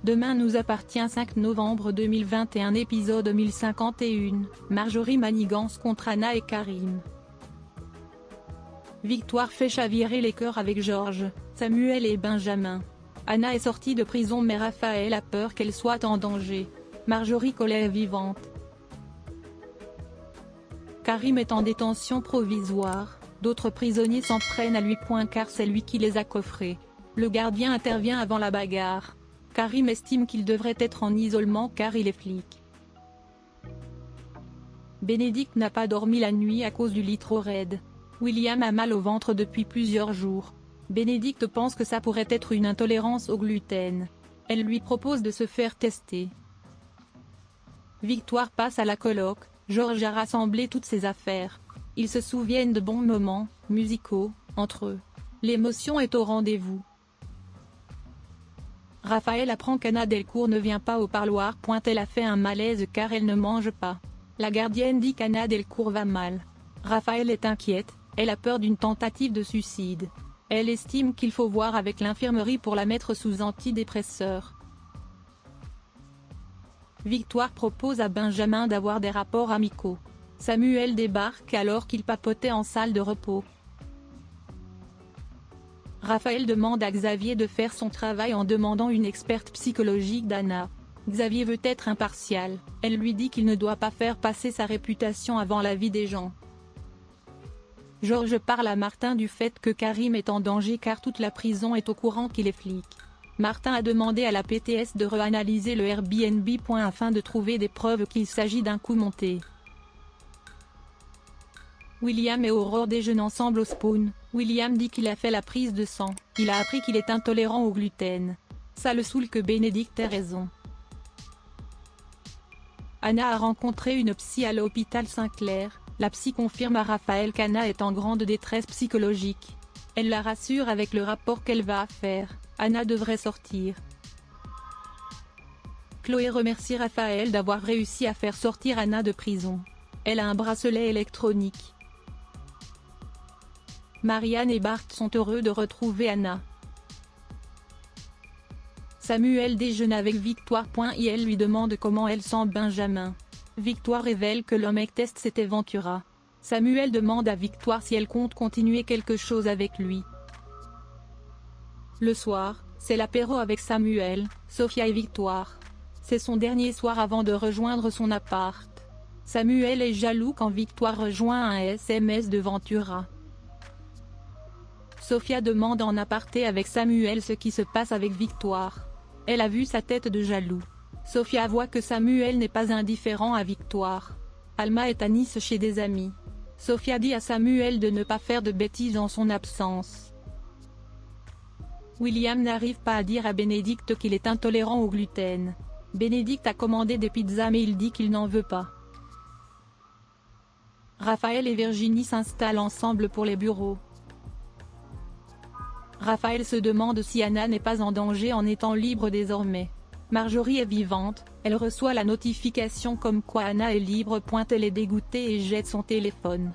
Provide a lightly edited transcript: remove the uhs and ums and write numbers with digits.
Demain nous appartient 5 novembre 2021 épisode 1051, Marjorie manigance contre Anna et Karim. Victoire fait chavirer les cœurs avec Georges, Samuel et Benjamin. Anna est sortie de prison mais Raphaël a peur qu'elle soit en danger. Marjorie Collet est vivante. Karim est en détention provisoire, d'autres prisonniers s'en prennent à lui car c'est lui qui les a coffrés. Le gardien intervient avant la bagarre. Karim estime qu'il devrait être en isolement car il est flic. Bénédicte n'a pas dormi la nuit à cause du lit trop raide. William a mal au ventre depuis plusieurs jours. Bénédicte pense que ça pourrait être une intolérance au gluten. Elle lui propose de se faire tester. Victoire passe à la coloc, Georges a rassemblé toutes ses affaires. Ils se souviennent de bons moments, musicaux, entre eux. L'émotion est au rendez-vous. Raphaël apprend qu'Anna Delcourt ne vient pas au parloir. Elle a fait un malaise car elle ne mange pas. La gardienne dit qu'Anna Delcourt va mal. Raphaël est inquiète, elle a peur d'une tentative de suicide. Elle estime qu'il faut voir avec l'infirmerie pour la mettre sous antidépresseur. Victoire propose à Benjamin d'avoir des rapports amicaux. Samuel débarque alors qu'il papotait en salle de repos. Raphaël demande à Xavier de faire son travail en demandant une experte psychologique d'Anna. Xavier veut être impartial, elle lui dit qu'il ne doit pas faire passer sa réputation avant la vie des gens. Georges parle à Martin du fait que Karim est en danger car toute la prison est au courant qu'il est flic. Martin a demandé à la PTS de réanalyser le Airbnb. Afin de trouver des preuves qu'il s'agit d'un coup monté. William et Aurore déjeunent ensemble au Spoon. William dit qu'il a fait la prise de sang, il a appris qu'il est intolérant au gluten. Ça le saoule que Bénédicte ait raison. Anna a rencontré une psy à l'hôpital Saint-Clair, la psy confirme à Raphaël qu'Anna est en grande détresse psychologique. Elle la rassure avec le rapport qu'elle va faire, Anna devrait sortir. Chloé remercie Raphaël d'avoir réussi à faire sortir Anna de prison. Elle a un bracelet électronique. Marianne et Bart sont heureux de retrouver Anna. Samuel déjeune avec Victoire. Elle lui demande comment elle sent Benjamin. Victoire révèle que l'homme test c'était Ventura. Samuel demande à Victoire si elle compte continuer quelque chose avec lui. Le soir, c'est l'apéro avec Samuel, Sophia et Victoire. C'est son dernier soir avant de rejoindre son appart. Samuel est jaloux quand Victoire rejoint un SMS de Ventura. Sophia demande en aparté avec Samuel ce qui se passe avec Victoire. Elle a vu sa tête de jaloux. Sophia voit que Samuel n'est pas indifférent à Victoire. Alma est à Nice chez des amis. Sophia dit à Samuel de ne pas faire de bêtises en son absence. William n'arrive pas à dire à Bénédicte qu'il est intolérant au gluten. Bénédicte a commandé des pizzas mais il dit qu'il n'en veut pas. Raphaël et Virginie s'installent ensemble pour les bureaux. Raphaël se demande si Anna n'est pas en danger en étant libre désormais. Marjorie est vivante, elle reçoit la notification comme quoi Anna est libre. Elle est dégoûtée et jette son téléphone.